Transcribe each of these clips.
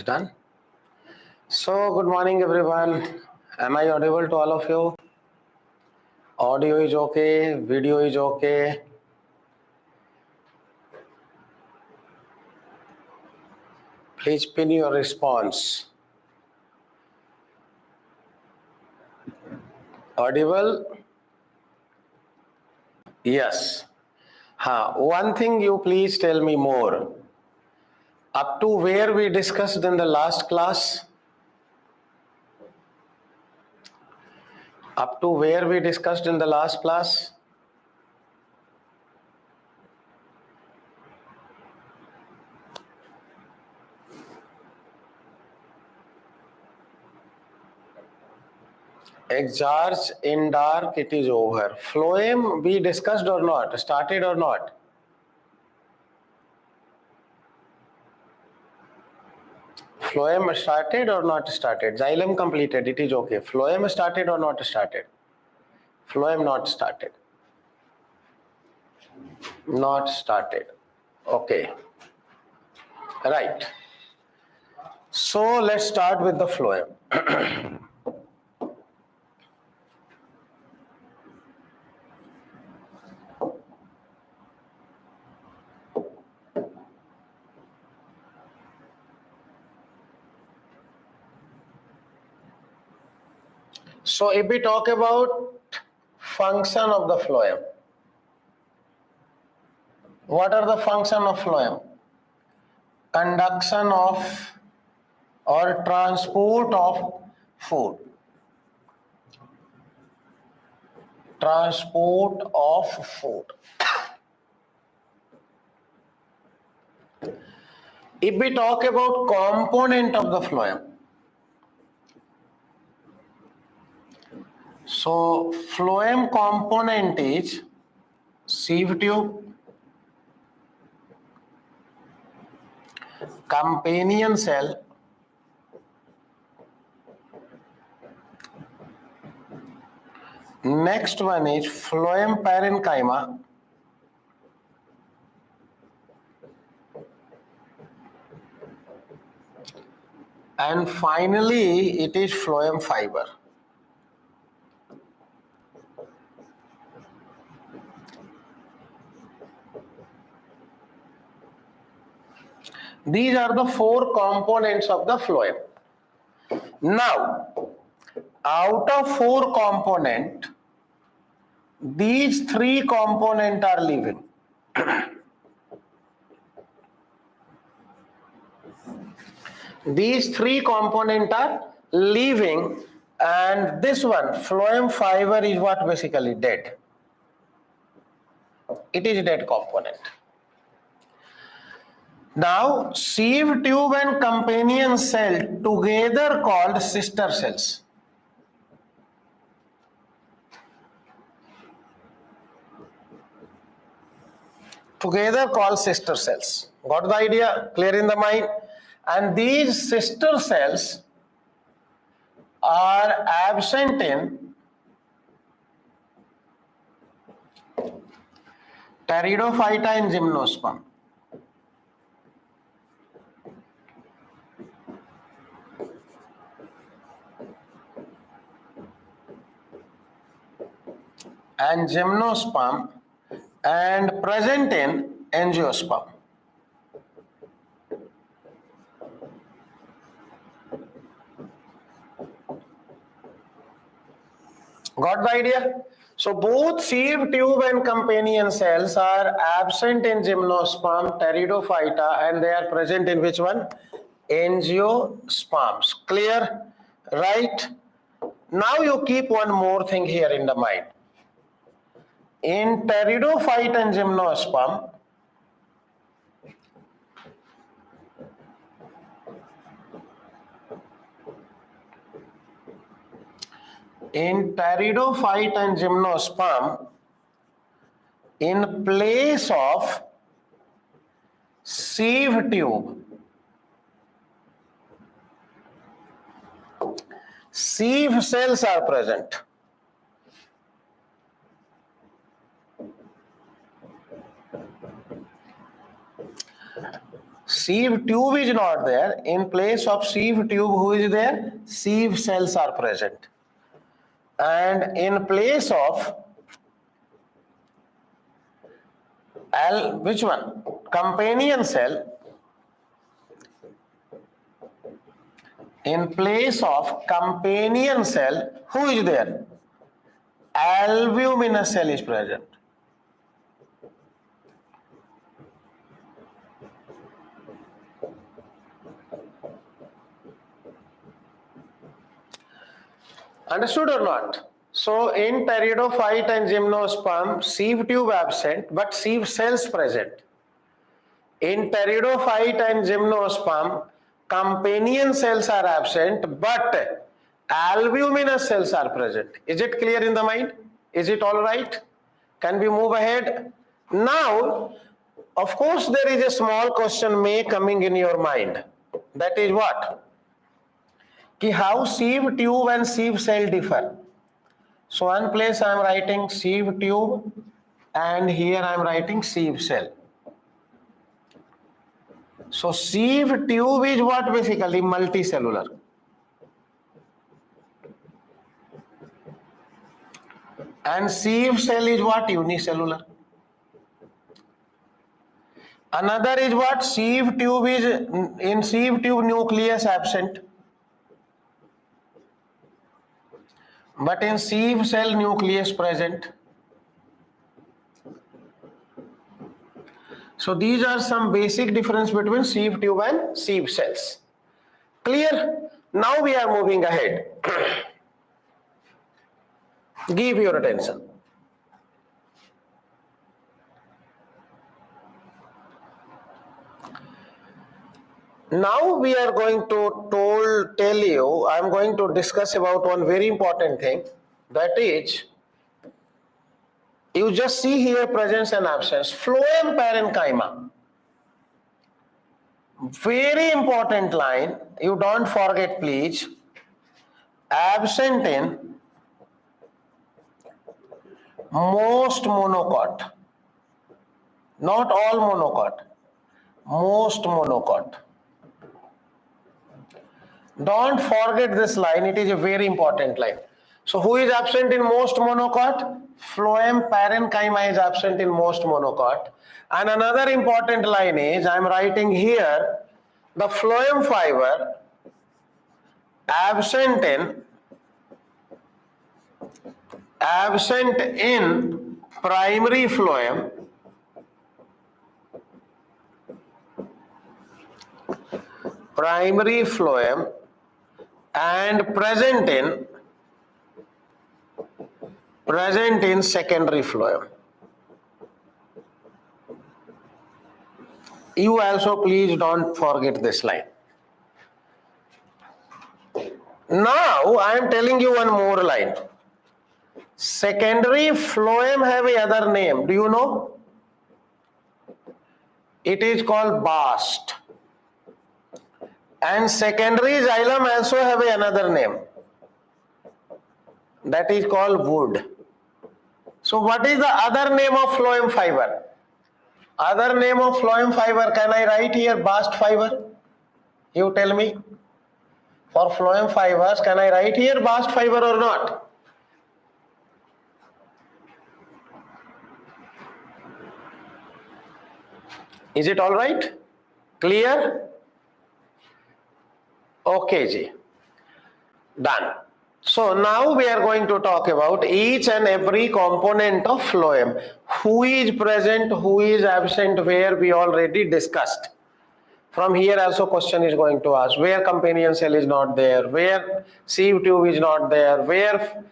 It's done. So, good morning, everyone. Am I audible to all of you? Audio is okay, video is okay. Please pin your response. Audible? Yes. One thing you please tell me more. Up to where we discussed in the last class? Up to where we discussed in the last class? Exarch in dark, it is over. Phloem we discussed or not? Started or not? Phloem started or not started? Xylem completed, it is okay. Phloem started or not started? Phloem not started. Not started. Okay. Right. So let's start with the phloem. So if we talk about function of the phloem, what are the function of phloem? Conduction of or transport of food. Transport of food. If we talk about component of the phloem, so phloem component is sieve tube, companion cell, next one is phloem parenchyma, and finally it is phloem fiber. These are the four components of the phloem. Now, out of four components, these three components are living. These three components are living, and this one, phloem fiber, is what basically dead. It is a dead component. Now, sieve tube and companion cell together called sister cells. Together called sister cells. Got the idea? Clear in the mind? And these sister cells are absent in pteridophyta and gymnosperm. And gymnosperm and present in angiosperm. Got the idea? So both sieve tube and companion cells are absent in gymnosperm, pteridophyta, and they are present in which one? Angiosperms. Clear? Right? Now you keep one more thing here in the mind. In pteridophyte and gymnosperm, in place of sieve tube, sieve cells are present. Sieve tube is not there. In place of sieve tube, who is there? Sieve cells are present. And in place of which one? Companion cell. In place of companion cell, who is there? Albuminous cell is present. Understood or not? So in pteridophyte and gymnosperm, sieve tube absent, but sieve cells present. In pteridophyte and gymnosperm, companion cells are absent, but albuminous cells are present. Is it clear in the mind? Is it all right? Can we move ahead? Now, of course, there is a small question may coming in your mind. That is what? How sieve tube and sieve cell differ. So one place I am writing sieve tube and here I am writing sieve cell. So sieve tube is what basically? Multicellular. And sieve cell is what? Unicellular. Another is what? Sieve tube is, in sieve tube nucleus absent. But in sieve cell nucleus present. So these are some basic difference between sieve tube and sieve cells. Clear? Now we are moving ahead. Give your attention. Now we are going to tell you, I am going to discuss about one very important thing, that is, you just see here presence and absence. Phloem parenchyma. Very important line, you don't forget please. Absent in most monocot. Not all monocot. Most monocot. Don't forget this line, it is a very important line. So who is absent in most monocot? Phloem parenchyma is absent in most monocot. And another important line is, I am writing here, the phloem fiber absent in primary phloem and present in secondary phloem. You also please don't forget this line. Now I am telling you one more line. Secondary phloem have a other name. Do you know? It is called bast. And secondary xylem also have another name. That is called wood. So what is the other name of phloem fiber? Other name of phloem fiber, can I write here bast fiber? You tell me. For phloem fibers, can I write here bast fiber or not? Is it all right? Clear? Okay, ji. Done. So now we are going to talk about each and every component of phloem. Who is present, who is absent, where we already discussed. From here also question is going to ask, where companion cell is not there, where sieve tube is not there, where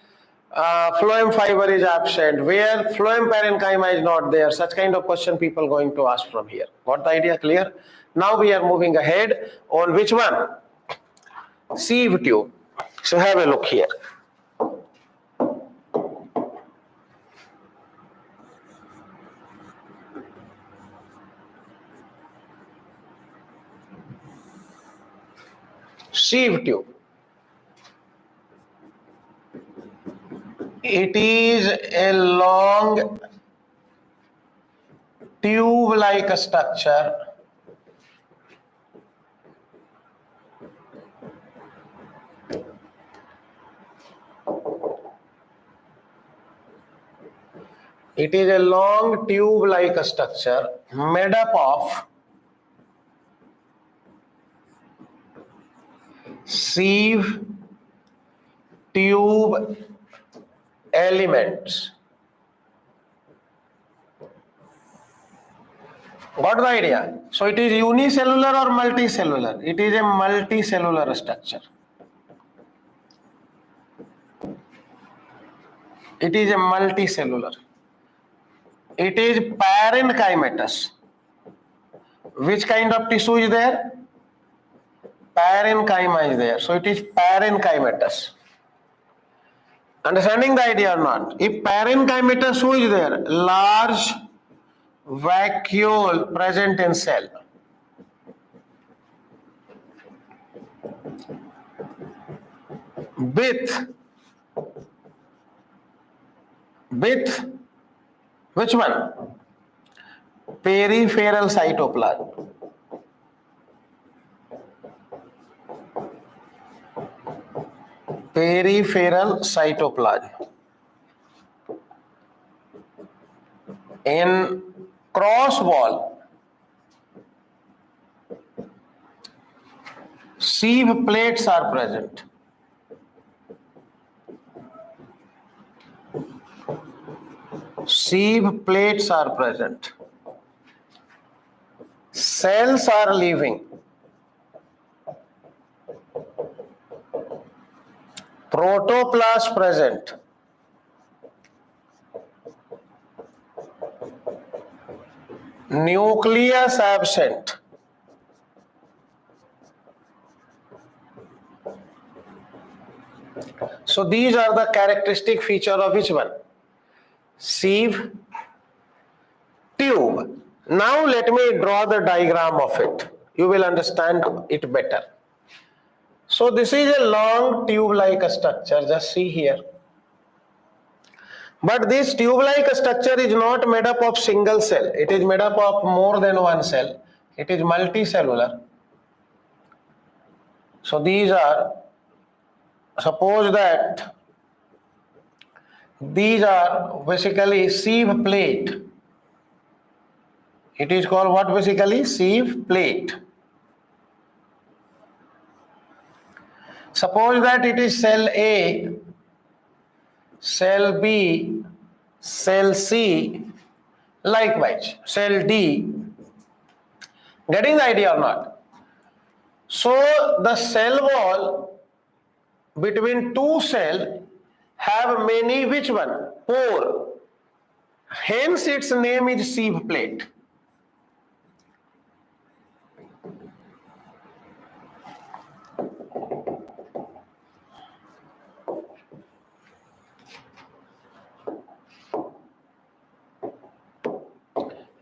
phloem fiber is absent, where phloem parenchyma is not there. Such kind of question people going to ask from here. Got the idea clear? Now we are moving ahead on which one? Sieve tube. So have a look here. Sieve tube. It is a long tube-like structure It is a long tube-like structure made up of sieve tube elements. Got the idea? So it is unicellular or multicellular? It is a multicellular structure. It is a multicellular. It is parenchymatous. Which kind of tissue is there? Parenchyma is there. So it is parenchymatous. Understanding the idea or not? If parenchymatous, who is there? Large vacuole present in cell. With which one? Peripheral cytoplasm. Peripheral cytoplasm. In cross wall, sieve plates are present. Sieve plates are present. Cells are living. Protoplast present. Nucleus absent. So these are the characteristic feature of which one? Sieve tube. Now let me draw the diagram of it. You will understand it better. So this is a long tube-like structure. Just see here. But this tube-like structure is not made up of single cell. It is made up of more than one cell. It is multicellular. So these are, suppose that these are basically sieve plate. It is called what basically? Sieve plate. Suppose that it is cell A, cell B, cell C, likewise cell D. Getting the idea or not? So the cell wall between two cells have many which one? Pore. Hence its name is sieve plate.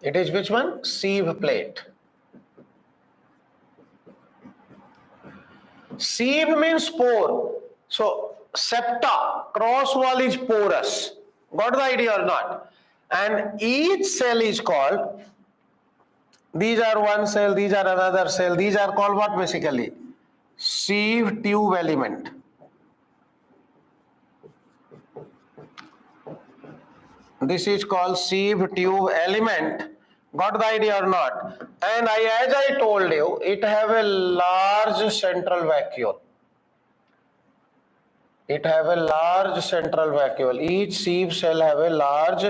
It is which one? Sieve plate. Sieve means pore. So septa, cross wall is porous. Got the idea or not? And each cell is called, these are one cell, these are another cell, these are called what basically? Sieve tube element. This is called sieve tube element. Got the idea or not? And as I told you, it have a large central vacuole. It have a large central vacuole. Each sieve cell have a large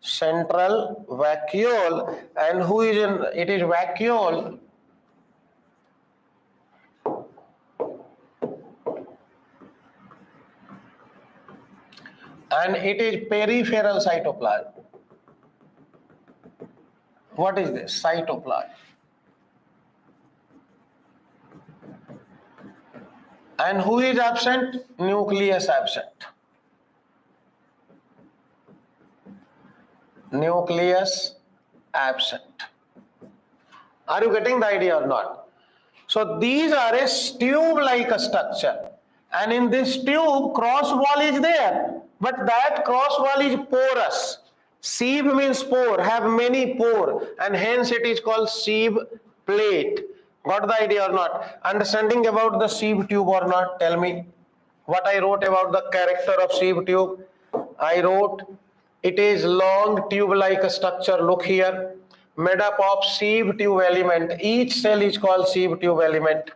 central vacuole, and who is in it is vacuole. And it is peripheral cytoplasm. What is this? Cytoplasm. And who is absent? Nucleus absent. Nucleus absent. Are you getting the idea or not? So these are a tube-like structure. And in this tube, cross wall is there. But that cross wall is porous. Sieve means pore, have many pore, and hence it is called sieve plate. Got the idea or not? Understanding about the sieve tube or not? Tell me what I wrote about the character of sieve tube. I wrote It is long tube-like structure. Look here, made up of sieve tube element. Each cell is called sieve tube element.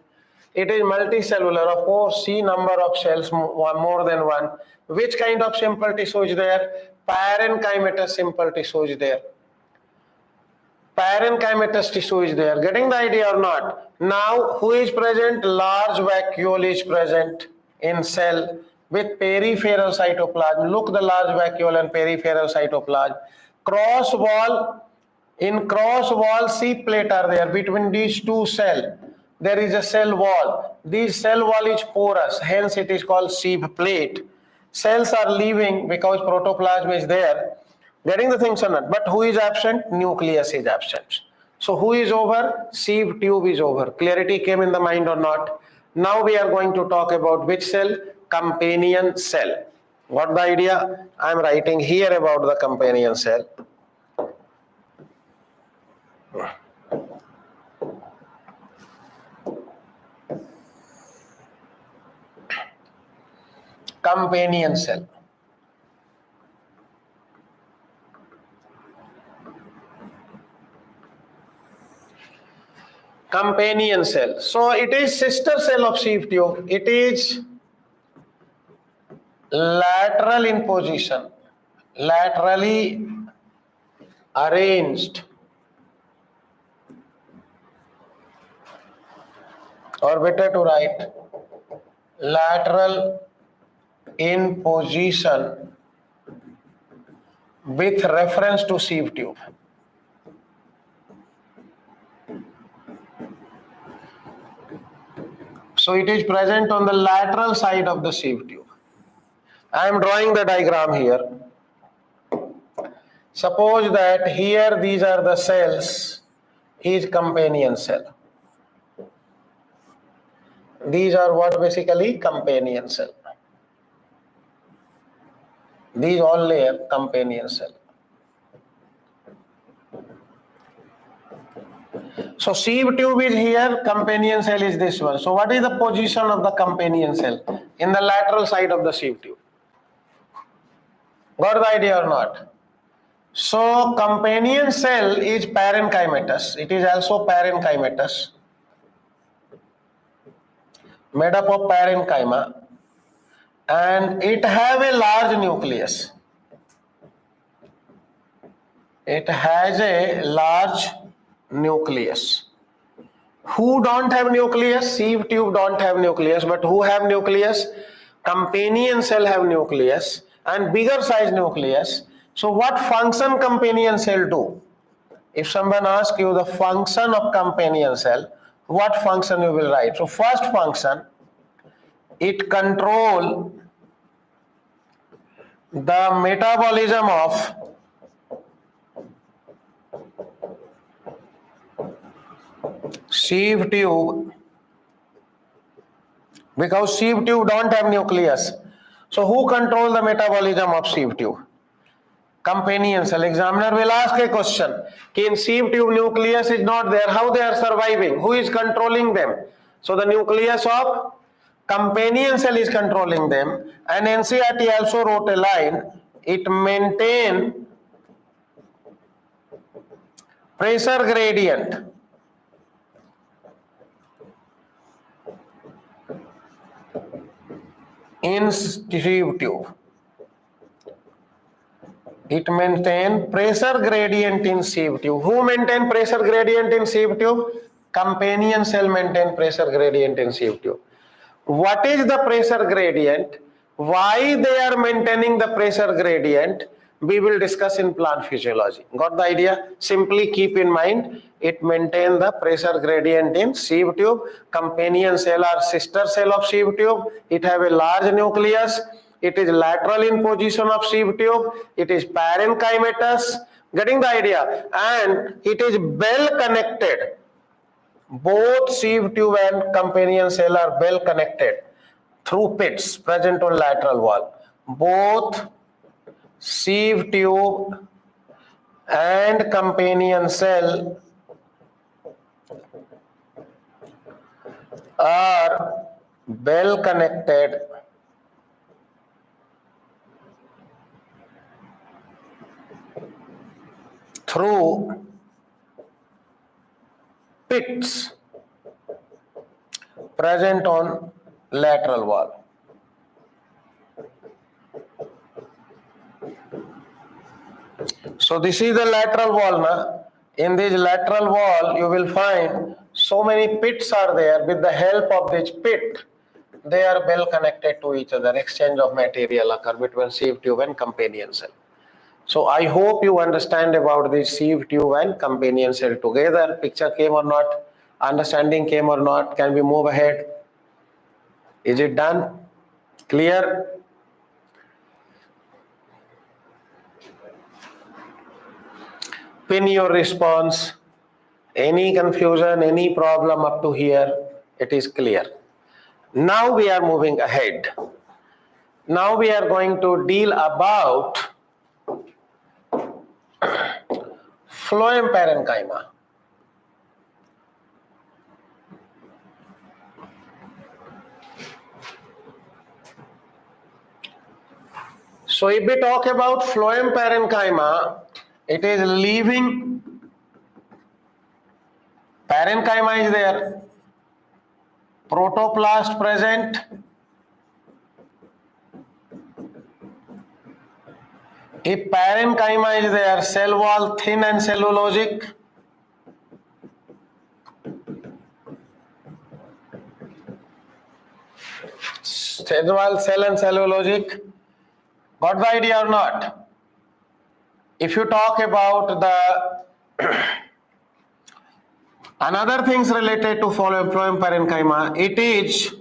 It is multicellular. Of course, see number of cells, more than one. Which kind of simple tissue is there? Parenchymatous simple tissue is there. Parenchymatous tissue is there. Getting the idea or not? Now, who is present? Large vacuole is present in cell with peripheral cytoplasm. Look, the large vacuole and peripheral cytoplasm. Cross wall, in cross wall C plate are there between these two cells. There is a cell wall. This cell wall is porous, hence it is called sieve plate. Cells are leaving because protoplasm is there. Getting the things or not? But who is absent? Nucleus is absent. So who is over? Sieve tube is over. Clarity came in the mind or not? Now we are going to talk about which cell? Companion cell. What the idea? I am writing here about the companion cell. Companion cell. Companion cell. So it is sister cell of sieve tube. It is lateral in position, laterally arranged, or better to write lateral in position with reference to sieve tube. So it is present on the lateral side of the sieve tube. I am drawing the diagram here. Suppose that here these are the cells, is companion cell. These are what basically? Companion cell. These all layer companion cell. So sieve tube is here, companion cell is this one. So what is the position of the companion cell? In the lateral side of the sieve tube. Got the idea or not? So companion cell is parenchymatous. It is also parenchymatous, made up of parenchyma, and it have a large nucleus. It has a large nucleus. Who don't have nucleus? Sieve tube don't have nucleus, but who have nucleus? Companion cell have nucleus and bigger size nucleus. So what function companion cell do? If someone asks you the function of companion cell, what function you will write? So first function, it control the metabolism of sieve tube, because sieve tube don't have nucleus. So who control the metabolism of sieve tube? Companion cell. Examiner will ask a question. In sieve tube nucleus is not there. How they are surviving? Who is controlling them? So the nucleus of companion cell is controlling them. And NCERT also wrote a line. It maintain pressure gradient in sieve tube. It maintain pressure gradient in sieve tube. Who maintain pressure gradient in sieve tube? Companion cell maintain pressure gradient in sieve tube. What is the pressure gradient? Why they are maintaining the pressure gradient? We will discuss in plant physiology. Got the idea? Simply keep in mind, it maintain the pressure gradient in sieve tube. Companion cell are sister cell of sieve tube. It have a large nucleus. It is lateral in position of sieve tube. It is parenchymatous. Getting the idea? And it is well connected. Both sieve tube and companion cell are well connected through pits present on lateral wall. Both sieve tube and companion cell are well connected through pits present on lateral wall. So this is the lateral wall now. In this lateral wall you will find so many pits are there. With the help of this pit, they are well connected to each other. Exchange of material occur between sieve tube and companion cell. So I hope you understand about this sieve tube and companion cell together. Picture came or not? Understanding came or not? Can we move ahead? Is it done? Clear? Pin your response. Any confusion, any problem up to here, it is clear. Now we are moving ahead. Now we are going to deal about phloem parenchyma. So if we talk about phloem parenchyma, it is living parenchyma is there, protoplast present, if parenchyma is there, cell wall thin and cellulosic, cell and cellulosic. Got the idea or not? If you talk about the another things related to phloem parenchyma, it is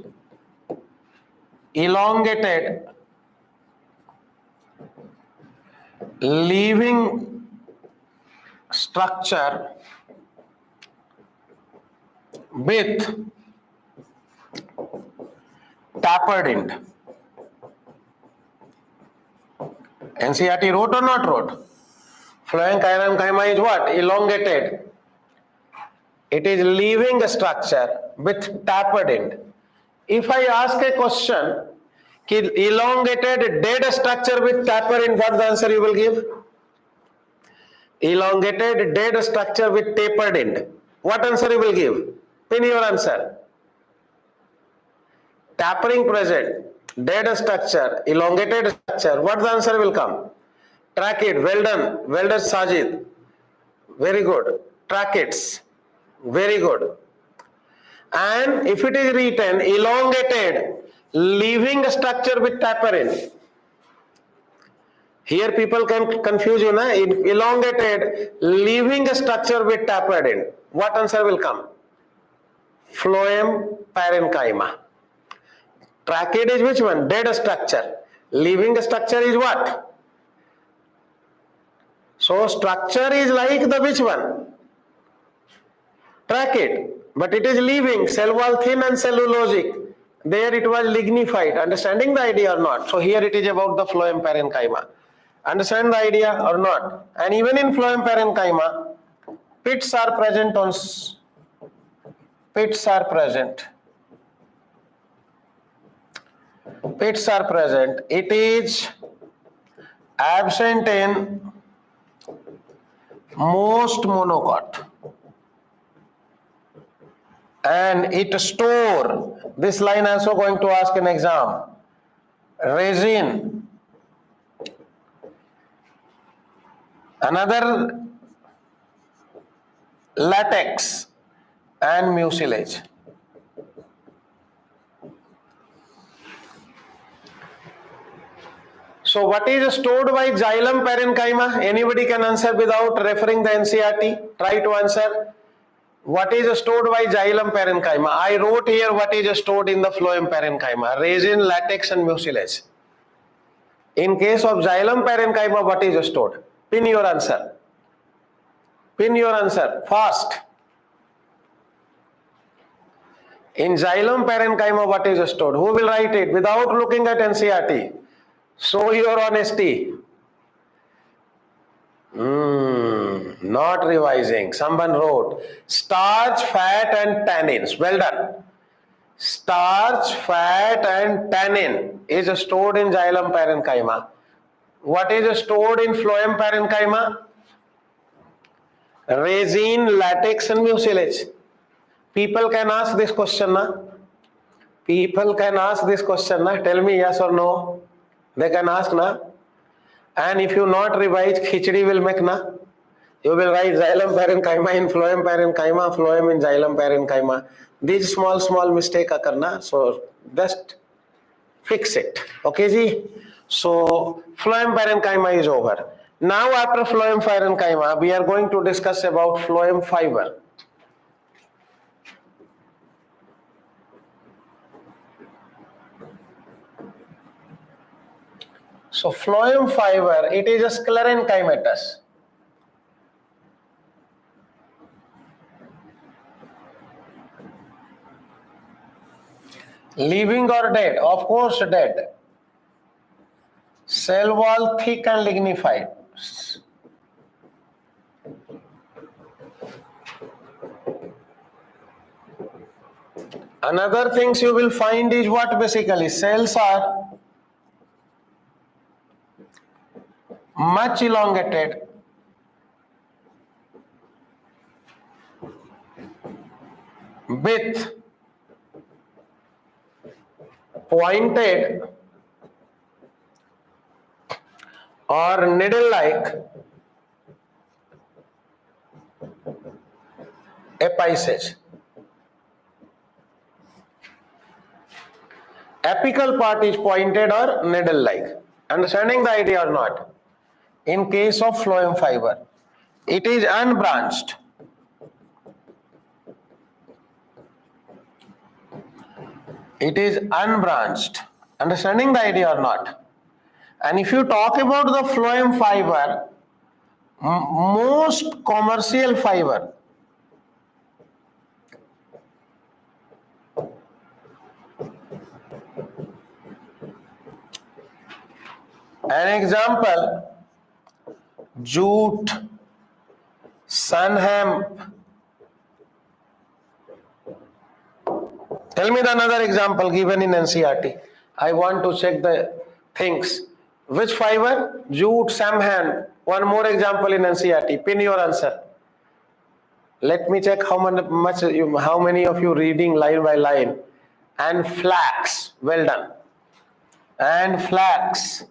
elongated living structure with tapered end. NCERT wrote or not wrote? Phloem parenchyma is what? Elongated. It is living structure with tapered end. If I ask a question, elongated dead structure with tapered end, what the answer you will give? Elongated dead structure with tapered end. What answer you will give? Pin your answer. Tapering present, dead structure, elongated structure. What the answer will come? Trachete. Well done. Well done, Sajid. Very good. Tracheids. Very good. And if it is written elongated living structure with tapered end, here people can confuse you, na? Elongated living structure with tapered end. What answer will come? Phloem parenchyma. Trachete is which one? Dead structure. Living structure is what? So structure is like the which one? Trachete. But it is living, cell wall thin and cellulosic. There it was lignified. Understanding the idea or not? So here it is about the phloem parenchyma. Understand the idea or not? And even in phloem parenchyma, pits are present on pits are present. Pits are present. It is absent in most monocot. And it store, this line also going to ask an exam, resin, another latex and mucilage. So what is stored by xylem parenchyma? Anybody can answer without referring the NCERT. Try to answer. What is stored by xylem parenchyma? I wrote here what is stored in the phloem parenchyma. Resin, latex and mucilage. In case of xylem parenchyma, what is stored? Pin your answer. Pin your answer. Fast. In xylem parenchyma, what is stored? Who will write it without looking at NCERT? Show your honesty. Not revising. Someone wrote starch, fat and tannins. Well done. Starch, fat and tannin is stored in xylem parenchyma. What is stored in phloem parenchyma? Resin, latex and mucilage. People can ask this question, na? People can ask this question, na? Tell me yes or no. They can ask, na? And if you not revise, khichdi will make, na? You will write xylem parenchyma in phloem parenchyma, phloem in xylem parenchyma. These small mistake occur, na? So just fix it. Okay, ji? So phloem parenchyma is over. Now after phloem parenchyma, we are going to discuss about phloem fiber. So phloem fiber, it is a sclerenchymatous. Living or dead? Of course dead. Cell wall thick and lignified. Another things you will find is what basically cells are much elongated, with pointed or needle-like apices. Apical part is pointed or needle-like. Understanding the idea or not? In case of phloem fiber, it is unbranched. It is unbranched. Understanding the idea or not? And if you talk about the phloem fiber, most commercial fiber, an example, jute, sun hemp. Tell me the another example given in NCERT. I want to check the things. Which fiber? Jute, sun hemp. One more example in NCERT. Pin your answer. Let me check how many of you reading line by line. And flax. Well done. And flax.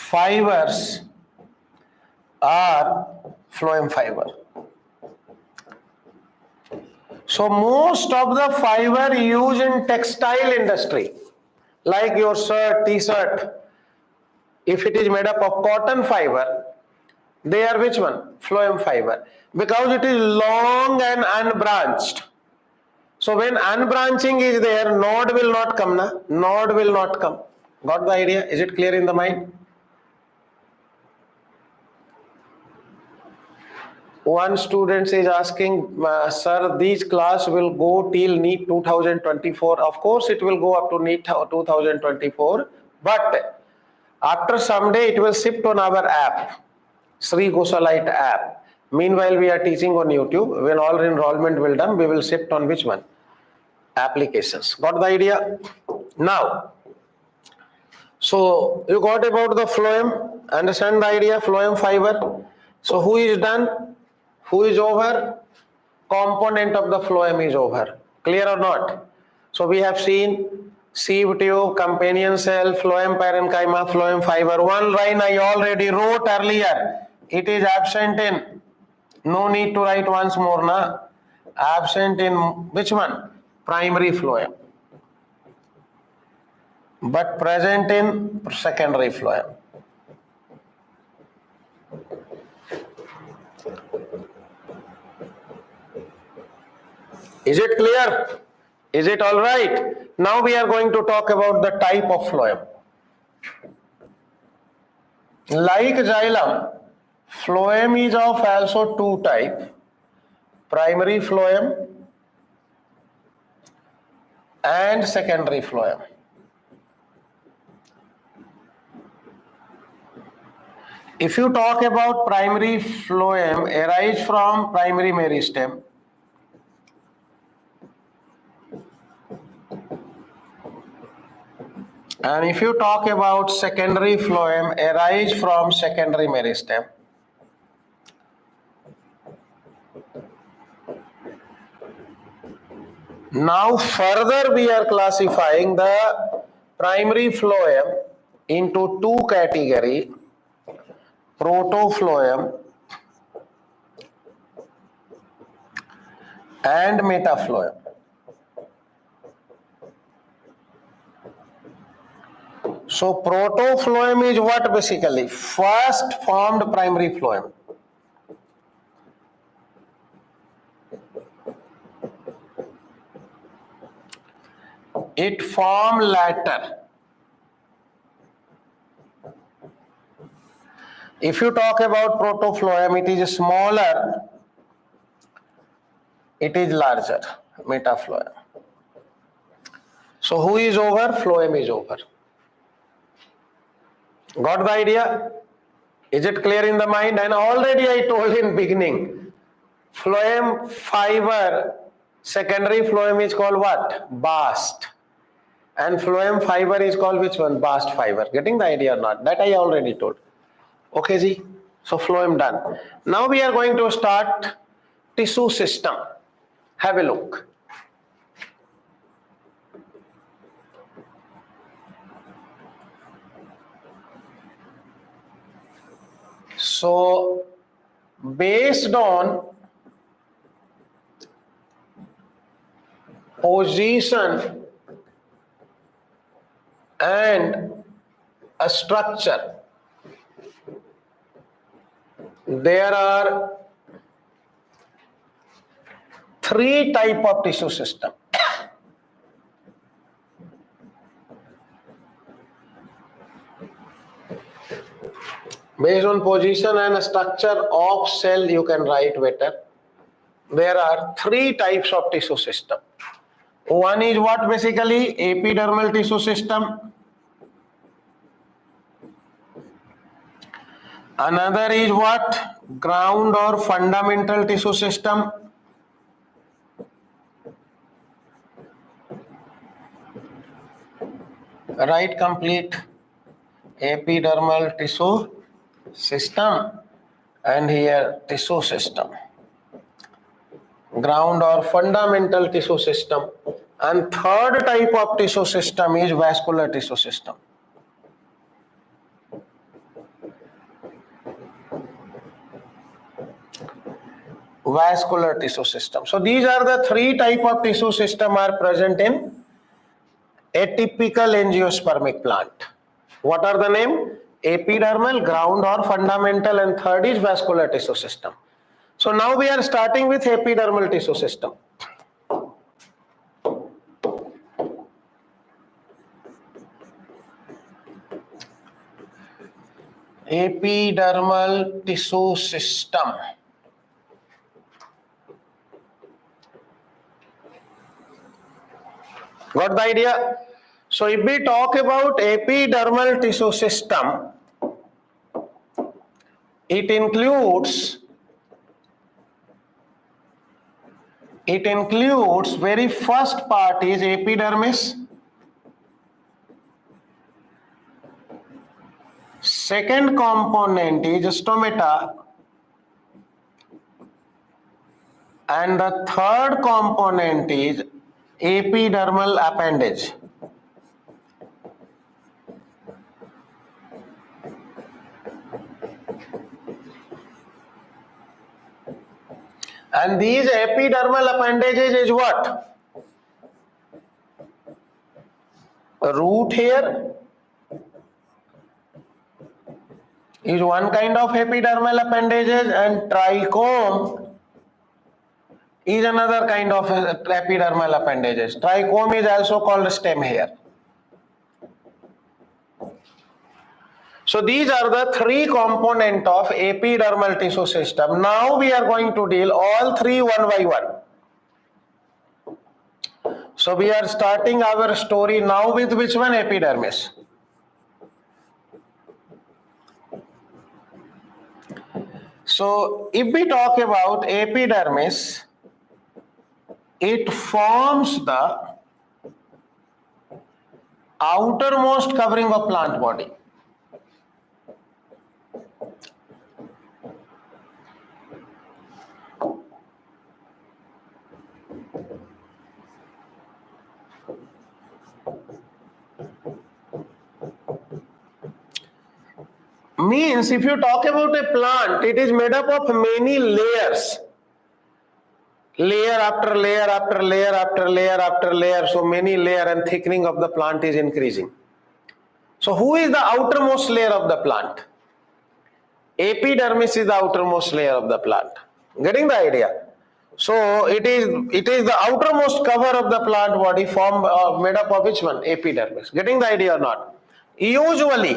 Fibers are phloem fiber. So most of the fiber used in textile industry, like your shirt, t-shirt, if it is made up of cotton fiber, they are which one? Phloem fiber. Because it is long and unbranched. So when unbranching is there, node will not come, na? Node will not come. Got the idea? Is it clear in the mind? One student is asking, sir, this class will go till NEET 2024. Of course, it will go up to NEET 2024. But after some day, it will shift on our app, Sri Gosalite app. Meanwhile, we are teaching on YouTube. When all enrollment will done, we will shift on which one? Applications. Got the idea? Now, so you got about the phloem. Understand the idea? Phloem fiber. So who is done? Who is over? Component of the phloem is over. Clear or not? So we have seen sieve tube, companion cell, phloem parenchyma, phloem fiber. One line I already wrote earlier. It is absent in. No need to write once more, na? Absent in which one? Primary phloem. But present in secondary phloem. Is it clear? Is it all right? Now we are going to talk about the type of phloem. Like xylem, phloem is of also two types. Primary phloem and secondary phloem. If you talk about primary phloem, arise from primary meristem. And if you talk about secondary phloem, arise from secondary meristem. Now further we are classifying the primary phloem into two categories, protophlloem and metaphlloem. So protophlloem is what basically? First formed primary phloem. It formed later. If you talk about protophlloem, it is smaller, it is larger, metaphlloem. So who is over? Phloem is over. Got the idea? Is it clear in the mind? And already I told in beginning, phloem fiber, secondary phloem is called what? Bast. And phloem fiber is called which one? Bast fiber. Getting the idea or not? That I already told. Okay, ji. So phloem done. Now we are going to start tissue system. Have a look. So based on position and a structure, there are three types of tissue system. Based on position and structure of cell, you can write better. There are three types of tissue system. One is what basically? Epidermal tissue system. Another is what? Ground or fundamental tissue system. Write complete. Epidermal tissue system and here tissue system. Ground or fundamental tissue system. And third type of tissue system is vascular tissue system. Vascular tissue system. So these are the three type of tissue system are present in atypical angiospermic plant. What are the name? Epidermal, ground or fundamental, and third is vascular tissue system. So now we are starting with epidermal tissue system. Epidermal tissue system. Got the idea? So if we talk about epidermal tissue system, it includes very first part is epidermis, second component is stomata, and the third component is epidermal appendage. And these epidermal appendages is what? Root hair is one kind of epidermal appendages, and trichome is another kind of epidermal appendages. Trichome is also called stem hair. So these are the three components of epidermal tissue system. Now we are going to deal all three one by one. So we are starting our story now with which one? Epidermis. So if we talk about epidermis, it forms the outermost covering of plant body. Means if you talk about a plant, it is made up of many layers. Layer after layer after layer after layer after layer. So many layer and thickening of the plant is increasing. So who is the outermost layer of the plant? Epidermis is the outermost layer of the plant. Getting the idea? So it is the outermost cover of the plant body formed made up of which one? Epidermis. Getting the idea or not? Usually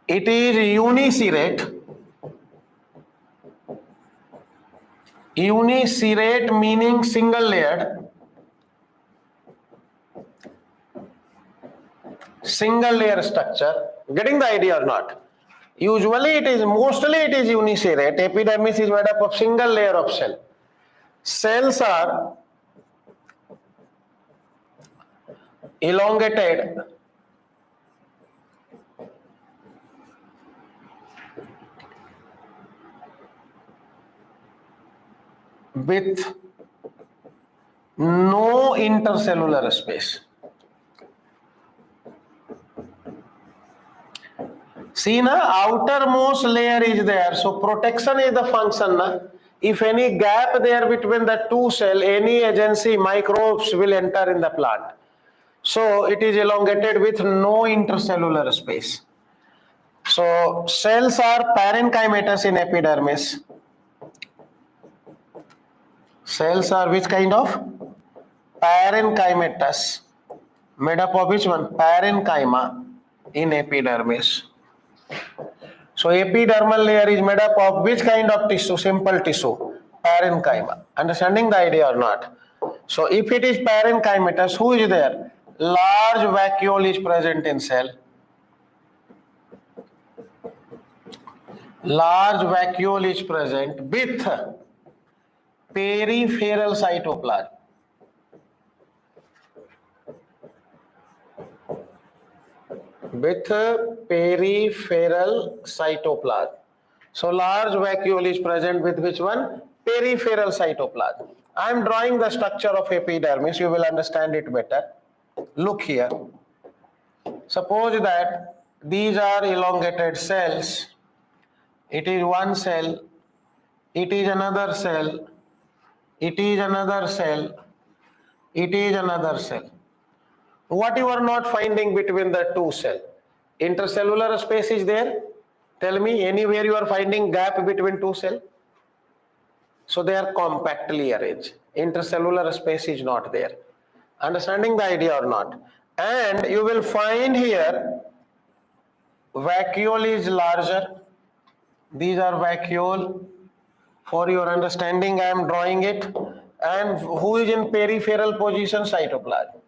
it is uniserate. Uniserate meaning single layered. Single layer structure. Getting the idea or not? Mostly it is uniserate. Epidermis is made up of single layer of cell. Cells are elongated with no intercellular space. See na, outermost layer is there, so protection is the function na. If any gap there between the two cell, any agency, microbes will enter in the plant. So it is elongated with no intercellular space. So cells are parenchymatous in epidermis. Cells are which kind of? Parenchymatous. Made up of which one? Parenchyma in epidermis. So epidermal layer is made up of which kind of tissue? Simple tissue. Parenchyma. Understanding the idea or not? So if it is parenchymatous, who is there? Large vacuole is present in cell. Large vacuole is present with peripheral cytoplasm. With peripheral cytoplasm. So large vacuole is present with which one? Peripheral cytoplasm. I am drawing the structure of epidermis. You will understand it better. Look here. Suppose that these are elongated cells. It is one cell. It is another cell. It is another cell. It is another cell. What you are not finding between the two cells? Intercellular space is there? Tell me, anywhere you are finding gap between two cells? So they are compactly arranged. Intercellular space is not there. Understanding the idea or not? And you will find here vacuole is larger. These are vacuole. For your understanding, I am drawing it. And who is in peripheral position? Cytoplasm.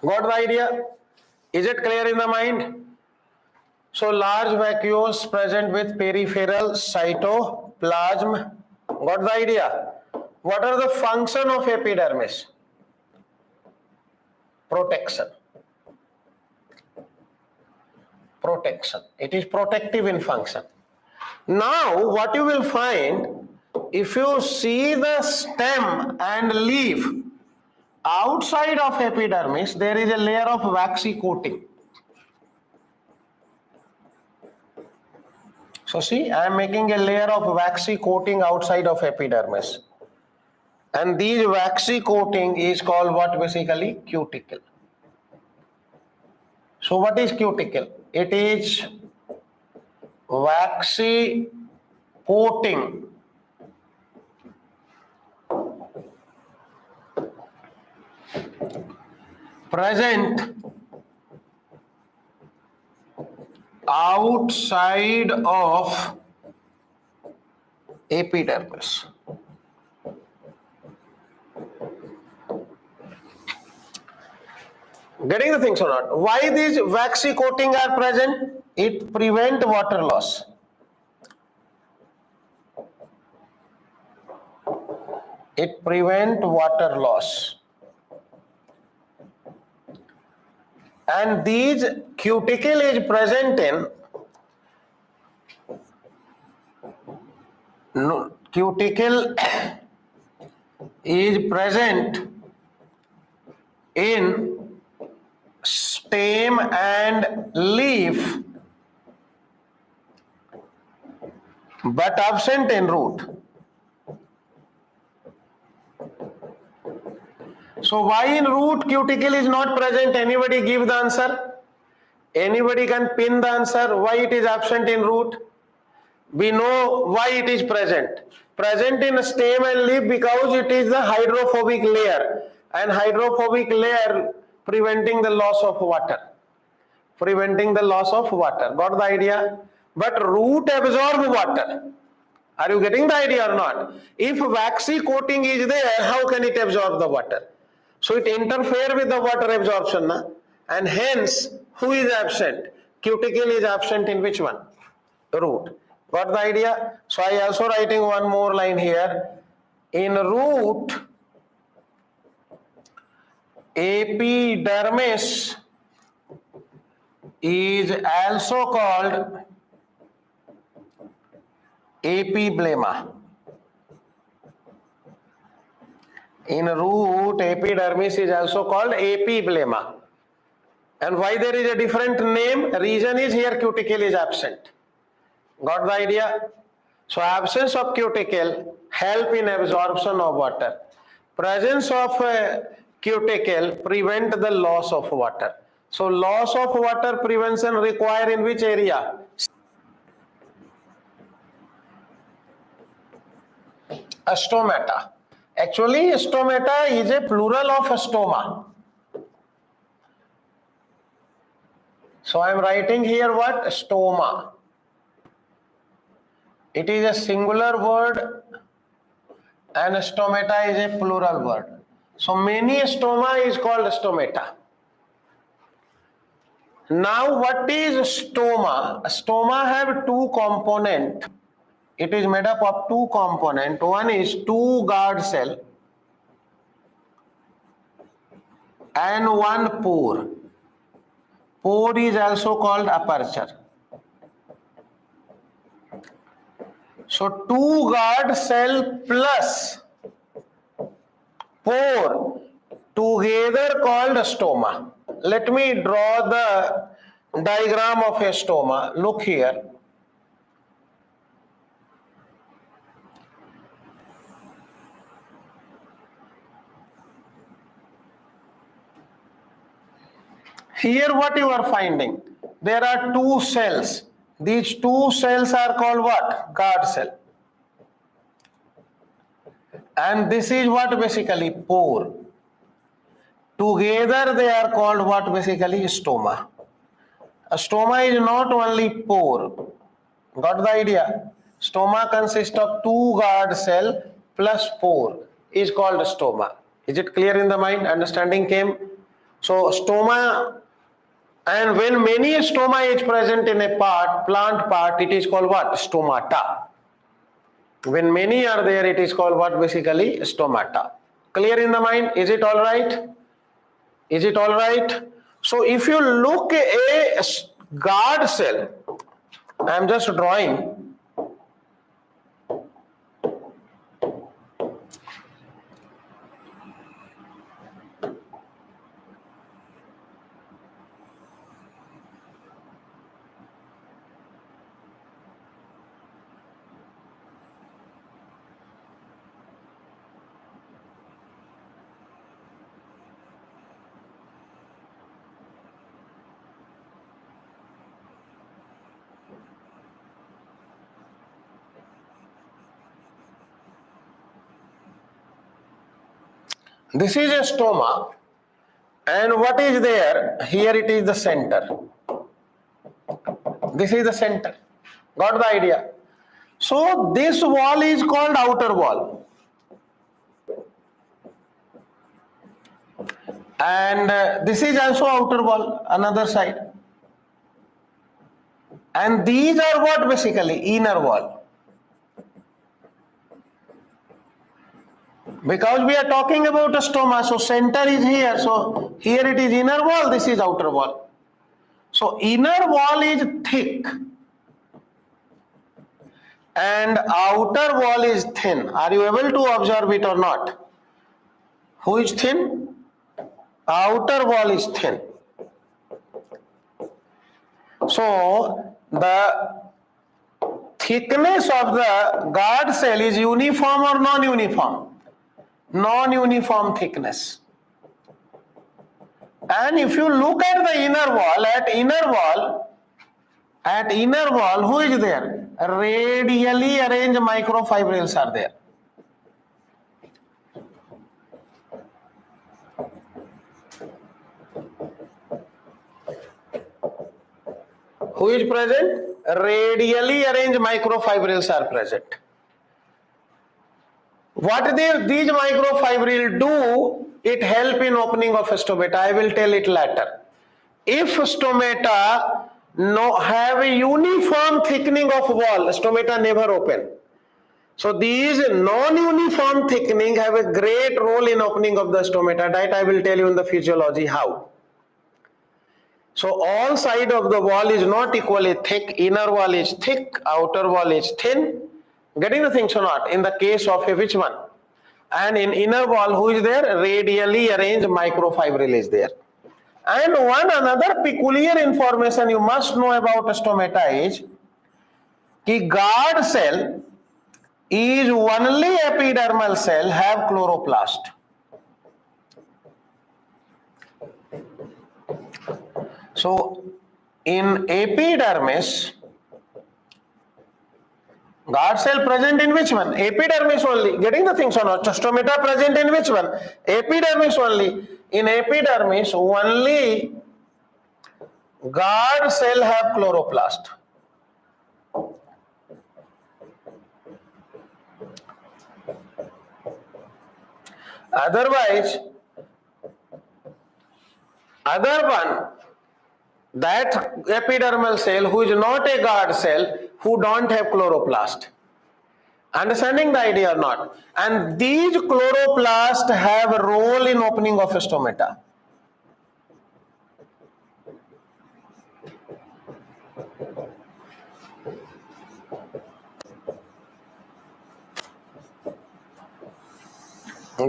Got the idea? Is it clear in the mind? So large vacuoles present with peripheral cytoplasm. Got the idea? What are the function of epidermis? Protection. Protection. It is protective in function. Now what you will find, if you see the stem and leaf, outside of epidermis there is a layer of waxy coating. So see, I am making a layer of waxy coating outside of epidermis. And these waxy coating is called what basically? Cuticle. So what is cuticle? It is waxy coating present outside of epidermis. Getting the things or not? Why these waxy coating are present? It prevent water loss. It prevent water loss. And these cuticle is present in cuticle is present in stem and leaf but absent in root. So why in root cuticle is not present? Anybody give the answer? Anybody can pin the answer why it is absent in root? We know why it is present. Present in stem and leaf because it is the hydrophobic layer, and hydrophobic layer preventing the loss of water. Preventing the loss of water. Got the idea? But root absorb water. Are you getting the idea or not? If waxy coating is there, how can it absorb the water? So it interfere with the water absorption, na? And hence, who is absent? Cuticle is absent in which one? Root. Got the idea? So I also writing one more line here. In root, epidermis is also called epiblema. In root, epidermis is also called epiblema. And why there is a different name? Reason is here cuticle is absent. Got the idea? So absence of cuticle help in absorption of water. Presence of cuticle prevent the loss of water. So loss of water prevention require in which area? Stomata. Actually, stomata is a plural of stoma. So I am writing here what? Stoma. It is a singular word and stomata is a plural word. So many stoma is called stomata. Now what is stoma? Stoma have two components. It is made up of two components. One is two guard cell and one pore. Pore is also called aperture. So two guard cell plus pore together called stoma. Let me draw the diagram of a stoma. Look here. Here what you are finding? There are two cells. These two cells are called what? Guard cell. And this is what basically? Pore. Together they are called what basically? Stoma. A stoma is not only pore. Got the idea? Stoma consists of two guard cell plus pore is called stoma. Is it clear in the mind? Understanding came? So stoma, and when many stoma is present in a part, plant part, it is called what? Stomata. When many are there, it is called what basically? Stomata. Clear in the mind? Is it all right? Is it all right? So if you look a guard cell, I am just drawing. This is a stoma, and what is there? Here it is the center. This is the center. Got the idea? So this wall is called outer wall. And this is also outer wall, another side. And these are what basically? Inner wall. Because we are talking about a stoma, so center is here. So here it is inner wall, this is outer wall. So inner wall is thick and outer wall is thin. Are you able to observe it or not? Who is thin? Outer wall is thin. So the thickness of the guard cell is uniform or non-uniform? Non-uniform thickness. And if you look at the inner wall, at inner wall, who is there? Radially arranged microfibrils are there. Who is present? Radially arranged microfibrils are present. What these microfibrils do, it help in opening of stomata. I will tell it later. If stomata have a uniform thickening of wall, stomata never open. So these non-uniform thickening have a great role in opening of the stomata. That I will tell you in the physiology how. So all side of the wall is not equally thick. Inner wall is thick, outer wall is thin. Getting the things or not? In the case of a which one? And in inner wall, who is there? Radially arranged microfibril is there. And one another peculiar information you must know about stomata is कि guard cell is only epidermal cell have chloroplast. So in epidermis, guard cell present in which one? Epidermis only. Getting the things or not? Stomata present in which one? Epidermis only. In epidermis only guard cell have chloroplast. Otherwise, other one, that epidermal cell who is not a guard cell, who don't have chloroplast. Understanding the idea or not? And these chloroplasts have a role in opening of stomata.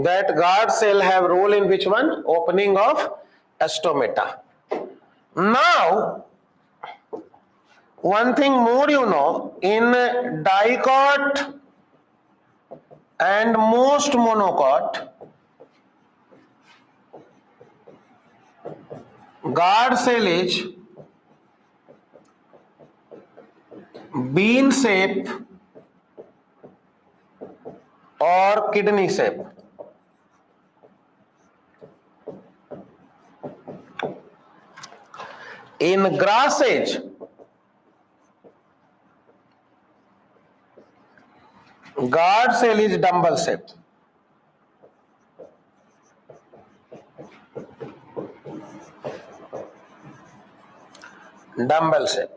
That guard cell have role in which one? Opening of stomata. Now, one thing more you know, in dicot and most monocot, guard cell is bean shape or kidney shape. In grass age, guard cell is dumbbell shape. Dumbbell shape.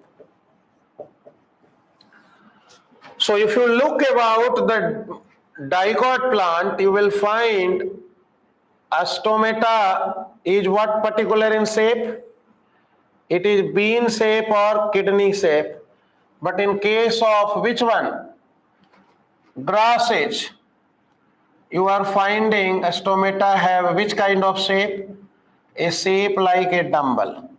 So if you look about the dicot plant, you will find a stomata is what particular in shape? It is bean shape or kidney shape. But in case of which one? Grass age, you are finding a stomata have which kind of shape? A shape like a dumbbell.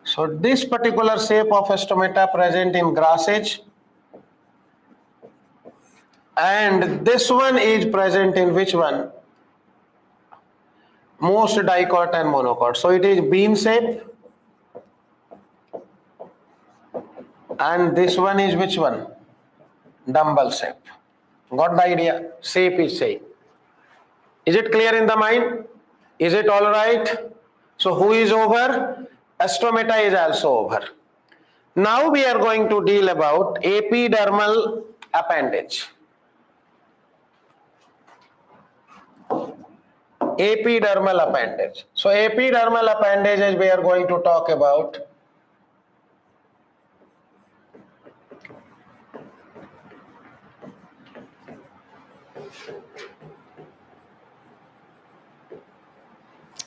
So this particular shape of stomata present in grass age, and this one is present in which one? Most dicot and monocot. So it is bean shape, and this one is which one? Dumbbell shape. Got the idea? Shape is same. Is it clear in the mind? Is it all right? So who is over? Stomata is also over. Now we are going to deal about epidermal appendage. Epidermal appendage. So epidermal appendages we are going to talk about.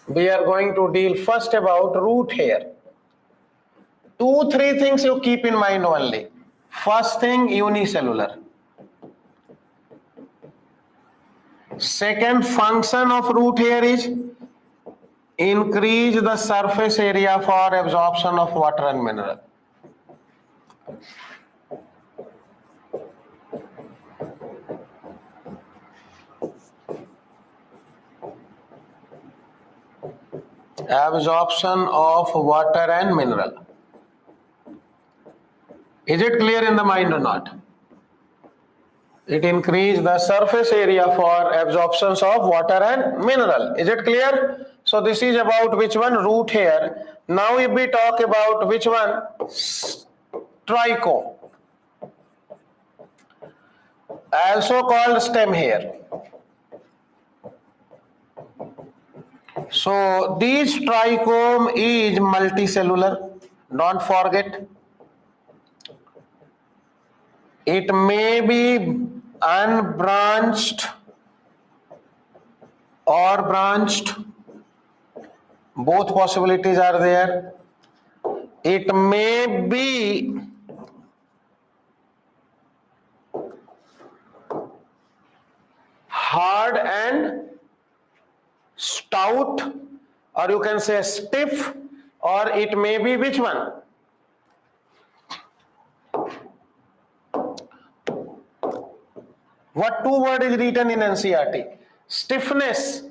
We are going to deal first about root hair. 2-3 things you keep in mind only. First thing, unicellular. Second function of root hair is increase the surface area for absorption of water and mineral. Absorption of water and mineral. Is it clear in the mind or not? It increases the surface area for absorptions of water and mineral. Is it clear? So this is about which one? Root hair. Now if we talk about which one? Trichome. Also called stem hair. So this trichome is multicellular. Don't forget. It may be unbranched or branched. Both possibilities are there. It may be hard and stout, or you can say stiff, or it may be which one? What two word is written in NCERT? Stiffness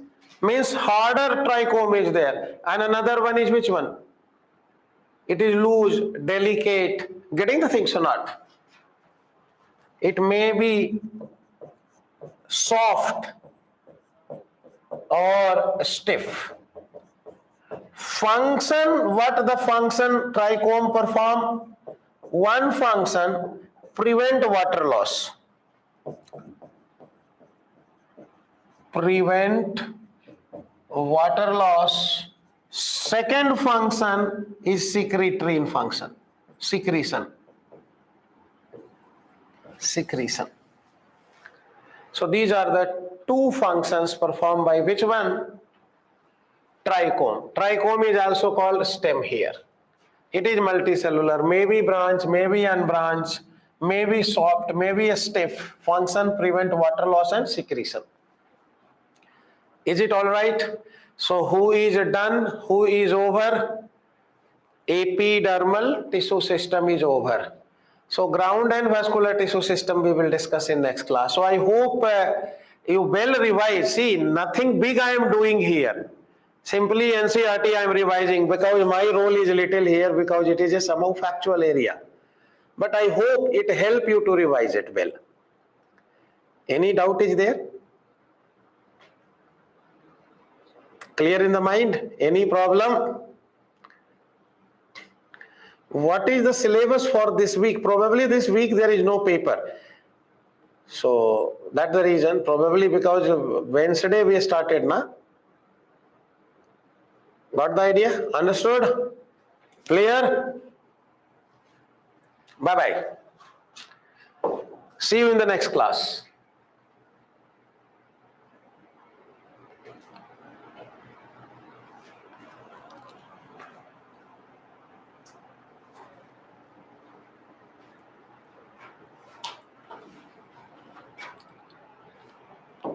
means harder trichome is there, and another one is which one? It is loose, delicate. Getting the things or not? It may be soft or stiff. Function, what the function trichome perform? One function, prevent water loss. Prevent water loss. Second function is secretory in function. Secretion. Secretion. So these are the two functions performed by which one? Trichome. Trichome is also called stem hair. It is multicellular, maybe branch, maybe unbranched, maybe soft, maybe a stiff. Function, prevent water loss and secretion. Is it all right? So who is done? Who is over? Epidermal tissue system is over. So ground and vascular tissue system we will discuss in next class. So I hope you well revise. See, nothing big I am doing here. Simply NCERT I am revising because my role is little here because it is a somehow factual area. But I hope it help you to revise it well. Any doubt is there? Clear in the mind? Any problem? What is the syllabus for this week? Probably this week there is no paper. So that's the reason. Probably because Wednesday we started, na? Got the idea? Understood? Clear? Bye-bye. See you in the next class.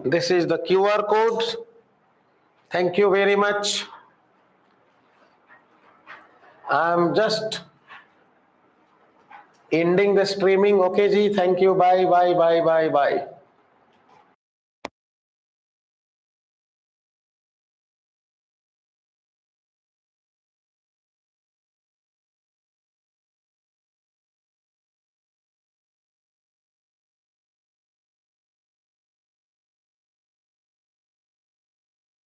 This is the QR codes. Thank you very much. I'm just ending the streaming. Okay, ji. Thank you. Bye, bye, bye, bye, bye.